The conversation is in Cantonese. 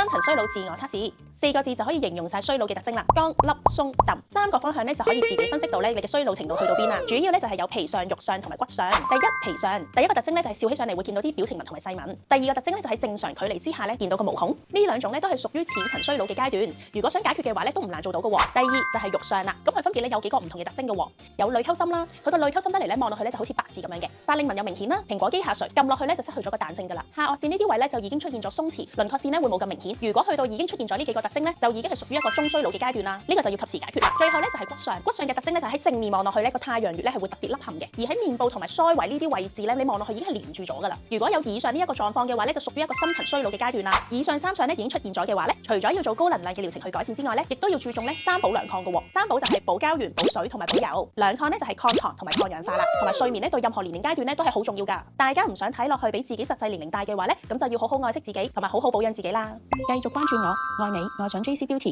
三層衰老自我測試，4個字就可以形容晒衰老嘅特徵啦。剛、凹、鬆、揼3個方向咧就可以自己分析到咧你嘅衰老程度去到邊啦。主要咧就係有皮上、肉上同埋骨上。第一，皮上，第一個特徵咧就係笑起上嚟會見到啲表情紋同埋細紋。第二個特徵咧就喺正常距離之下咧見到個毛孔。呢兩種咧都係屬於淺層衰老嘅階段。如果想解決嘅話咧都唔難做到嘅喎。第二就係肉上啦，咁佢分別咧有幾個唔同嘅特徵嘅喎。有類溝心啦，佢個類溝心得嚟咧望落去咧就好似白字咁樣嘅。法令紋又明顯啦，蘋果肌下垂，撳落去咧就失去咗個彈性㗎啦。下顎線呢啲位咧就已經出現咗鬆弛，輪廓線咧會冇咁明顯。如果去到已經出現咗呢幾個特徵咧，就已經係屬於一個中衰老嘅階段啦。呢個就要及時解決啦。最後咧就係骨上，骨上嘅特徵咧就喺正面望落去咧個太陽穴咧係會特別凹陷嘅，而喺面部同埋腮圍呢啲位置咧你望落去已經係連住咗㗎啦。如果有以上呢一個狀況嘅話咧，就屬於一個深層衰老嘅階段啦。以上3項咧已經出現咗嘅話咧，除咗要做高能量嘅療程去改善之外咧，亦都要注重咧3寶兩抗嘅喎。3寶就係補膠原、補水同埋補油，兩抗咧就係抗糖同埋抗氧化啦，同埋睡眠咧對任何年齡階段咧都係好重要㗎。大家唔想睇落去比自己實際年齡大嘅話咧，咁就要好好愛惜自己同埋好好保養自己啦。繼續關注我，愛美愛上 JC Beauty。